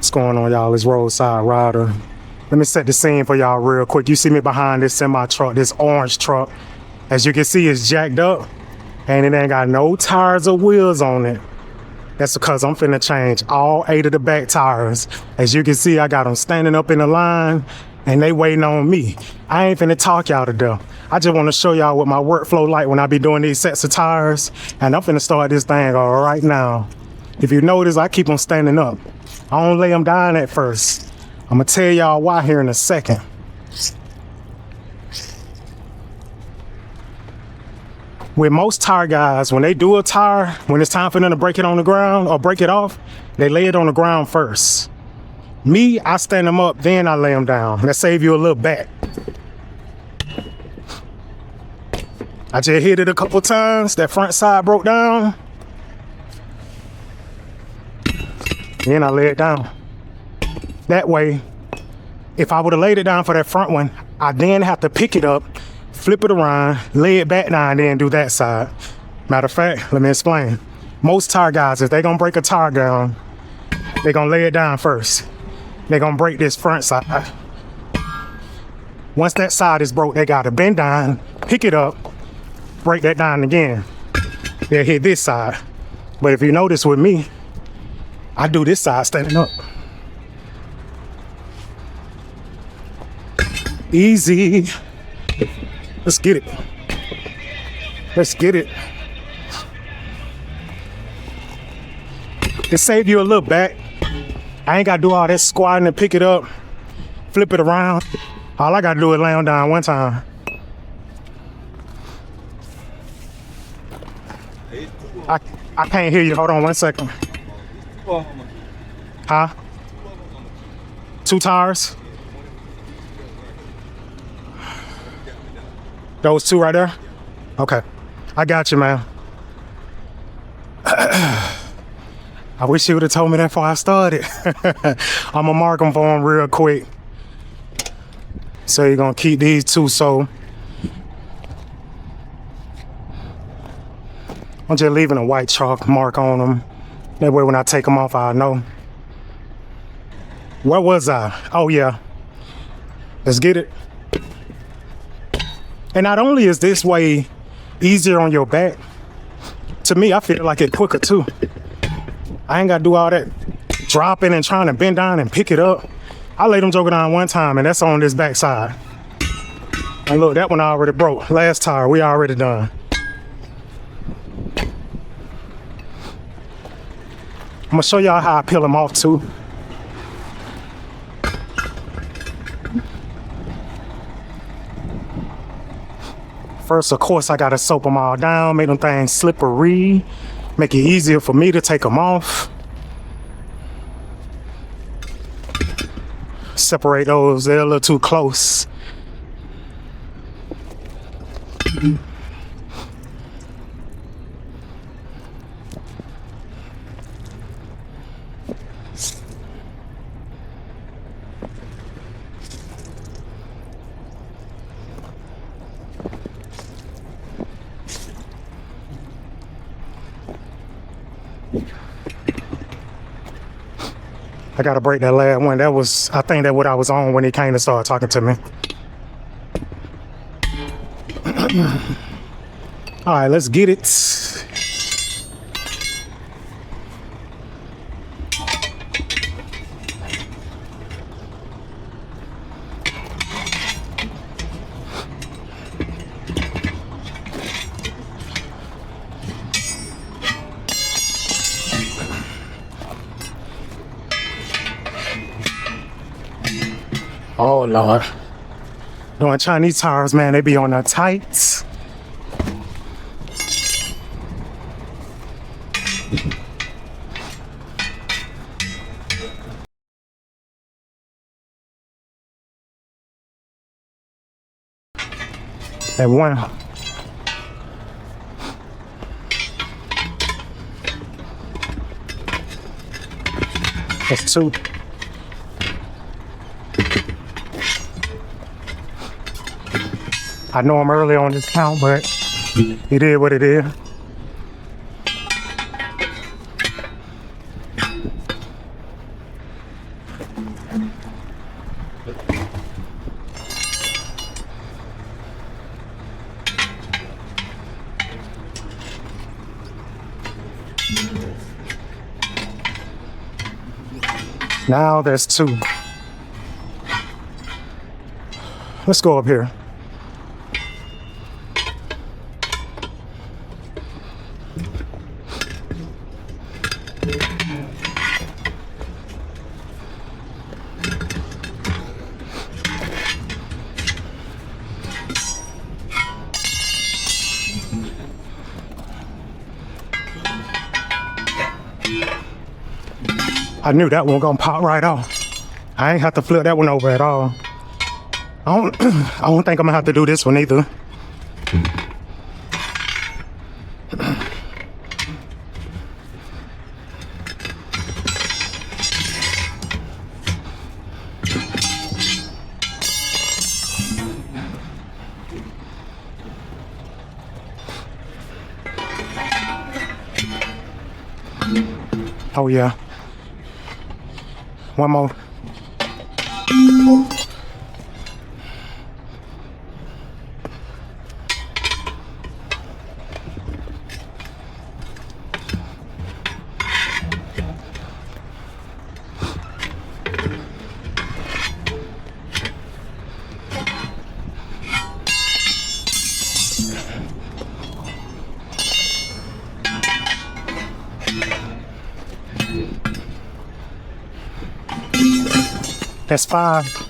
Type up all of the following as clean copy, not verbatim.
What's going on, y'all? It's Roadside Rider. Let me set the scene for y'all real quick. You see me behind this semi truck, this orange truck. As you can see, it's jacked up and it ain't got no tires or wheels on it. That's because I'm finna change all 8 of the back tires. As you can see, I got them standing up in the line and they waiting on me. I ain't finna talk y'all to death. I just wanna show y'all what my workflow like when I be doing these sets of tires. And I'm finna start this thing all right now. If you notice, I keep them standing up. I don't lay them down at first. I'm gonna tell y'all why here in a second. With most tire guys, when they do a tire, when it's time for them to break it on the ground or break it off, they lay it on the ground first. Me, I stand them up, then I lay them down. That save you a little back. I just hit it a couple times. That front side broke down. Then I lay it down. That way, if I would have laid it down for that front one, I then have to pick it up, flip it around, lay it back down, then do that side. Matter of fact, let me explain. Most tire guys, if they gonna break a tire down, they gonna lay it down first. They gonna break this front side. Once that side is broke, they gotta bend down, pick it up, break that down again. They'll hit this side. But if you notice with me, I do this side standing up. Easy. Let's get it. Let's get it. It saved you a little back. I ain't gotta do all that squatting and pick it up, flip it around. All I gotta do is lay them down one time. I can't hear you. Hold on 1 second. Huh? 2 tires? Those 2 right there? Okay. I got you, man. I wish you would have told me that before I started. I'm gonna mark them for them real quick. So you're gonna keep these 2, so I'm just leaving a white chalk mark on them. That way when I take them off, I'll know. Where was I? Oh yeah. Let's get it. And not only is this way easier on your back, to me, I feel like it quicker too. I ain't gotta do all that dropping and trying to bend down and pick it up. I laid them joker down one time and that's on this back side. And look, that one already broke. Last tire, we already done. I'm gonna show y'all how I peel them off too. First, of course, I gotta soap them all down, make them things slippery, make it easier for me to take them off. Separate those, they're a little too close. I gotta break that last one. That was, I think, that what I was on when he came to start talking to me. All right, let's get it. Oh Lord. Doing Chinese tires, man, they be on the tights. That one. That's 2. I know I'm early on this count, but it is what it is. Now there's 2. Let's go up here. I knew that one gonna pop right off. I ain't have to flip that one over at all. I don't think I'm gonna have to do this one either. Oh yeah. One more. That's 5.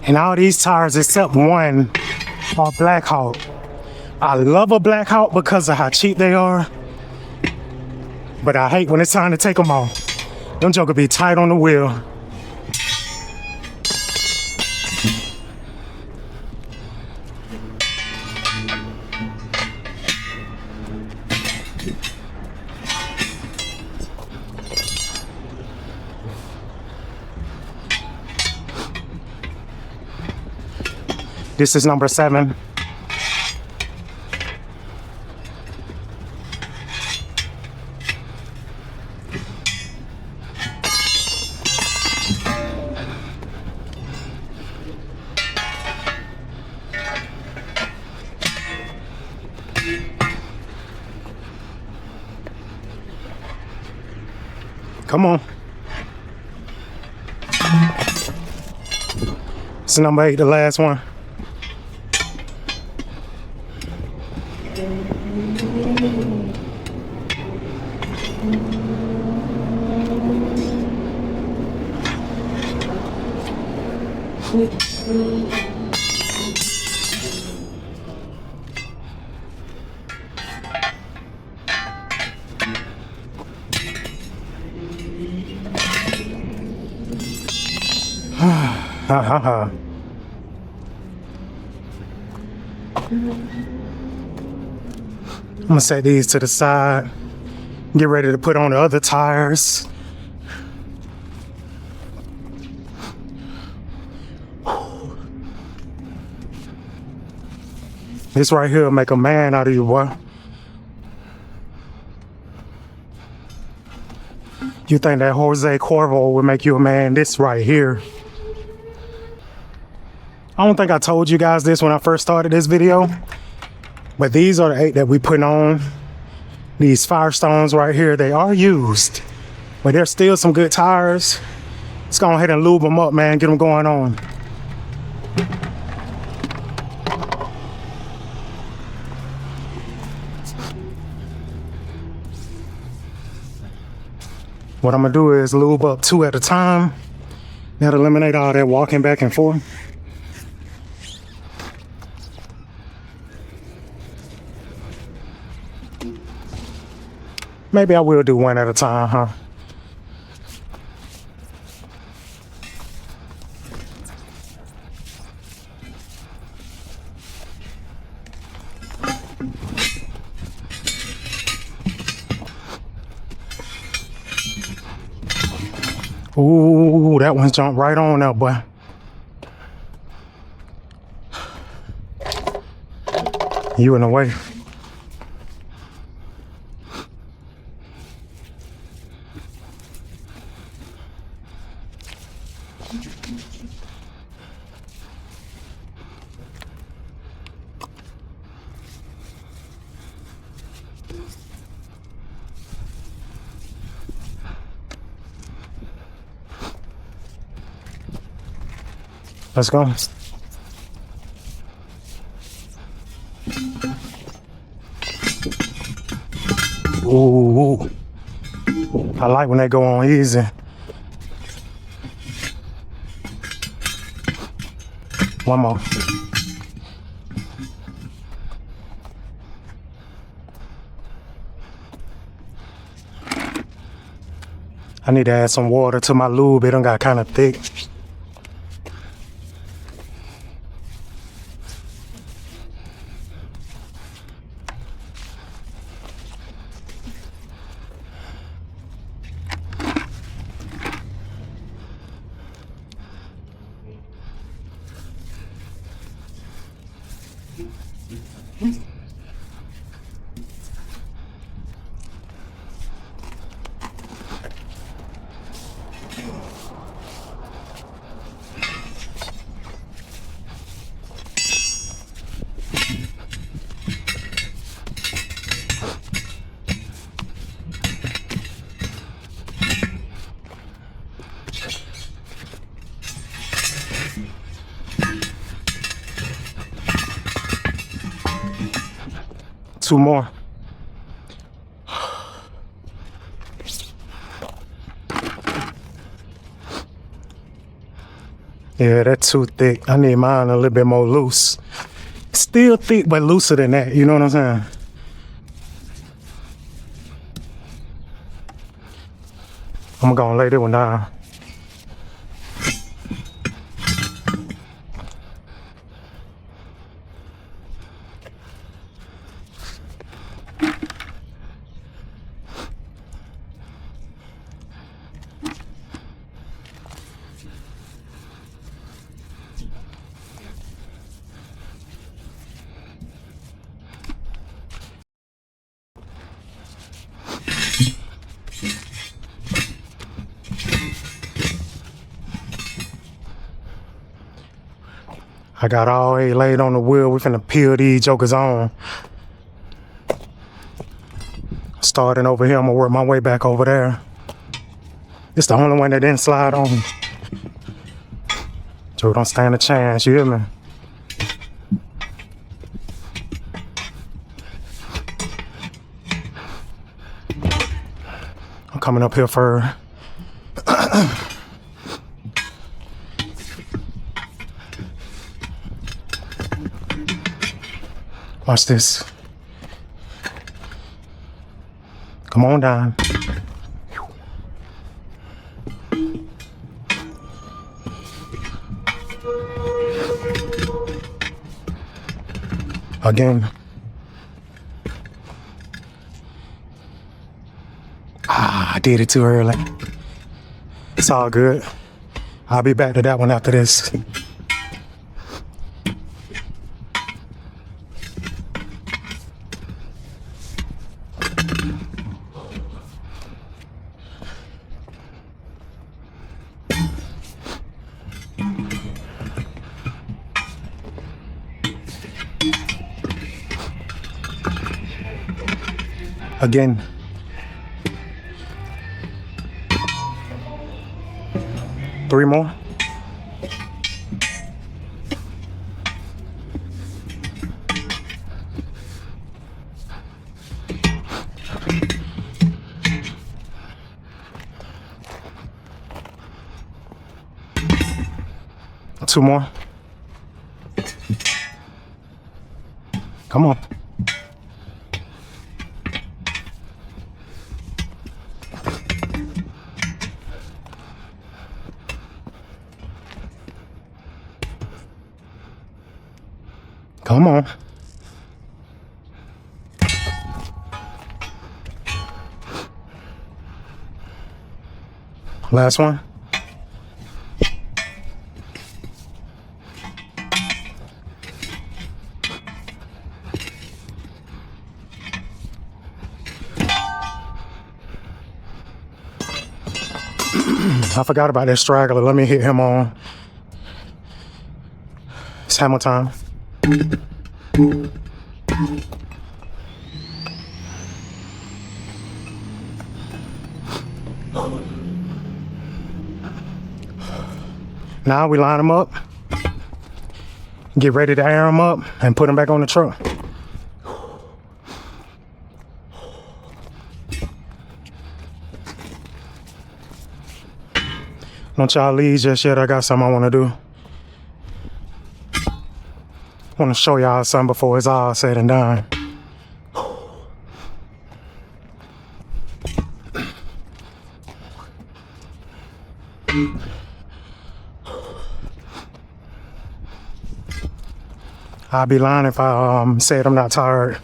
And all these tires except one are Black Hawk. I love a Black Hawk because of how cheap they are. But I hate when it's time to take them off. Them jokers be tight on the wheel. This is number 7. Come on. It's number 8, the last one. I'm gonna set these to the side, get ready to put on the other tires. This right here will make a man out of you, boy. You think that Jose Cuervo would make you a man? This right here. I don't think I told you guys this when I first started this video, but these are the 8 that we put on. These Firestones right here, they are used, but there's still some good tires. Let's go ahead and lube them up, man, get them going on. What I'm gonna do is lube up 2 at a time. That'll eliminate all that walking back and forth. Maybe I will do 1 at a time, huh? Ooh, that one jumped right on there, boy. You in the way. Let's go. Ooh. I like when they go on easy. One more. I need to add some water to my lube. It done got kind of thick. Two more. Yeah, that's too thick. I need mine a little bit more loose. Still thick, but looser than that. You know what I'm saying? I'm gonna lay this one down. I got all eight laid on the wheel. We finna peel these jokers on. Starting over here, I'm gonna work my way back over there. It's the only one that didn't slide on. Joe, don't stand a chance, you hear me? I'm coming up here for watch this. Come on down. Again. I did it too early. It's all good. I'll be back to that one after this. Again. Three more. Two more. Come on. Come on. Last one. I forgot about that straggler. Let me hit him on. It's hammer time. Now we line them up, get ready to air them up, and put them back on the truck. Don't y'all leave just yet. I got something I want to do. I want to show y'all something before it's all said and done. I'd be lying if I said I'm not tired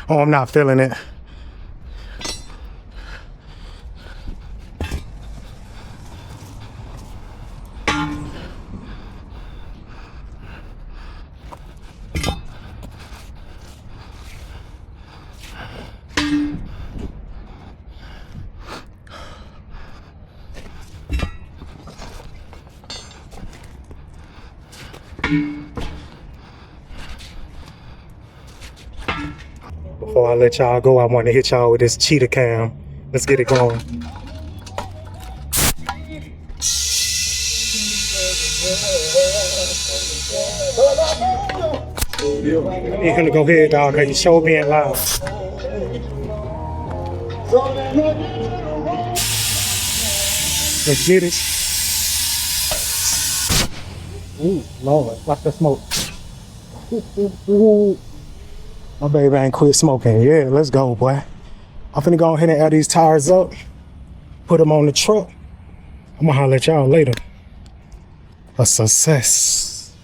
or I'm not feeling it. Before I let y'all go, I want to hit y'all with this cheetah cam. Let's get it going. You're gonna go ahead, dog, cause you show being loud. Let's get it. Ooh, Lord, watch the smoke. Ooh. My baby ain't quit smoking. Yeah, let's go, boy. I'm finna go ahead and add these tires up, put them on the truck. I'm gonna holler at y'all later. A success.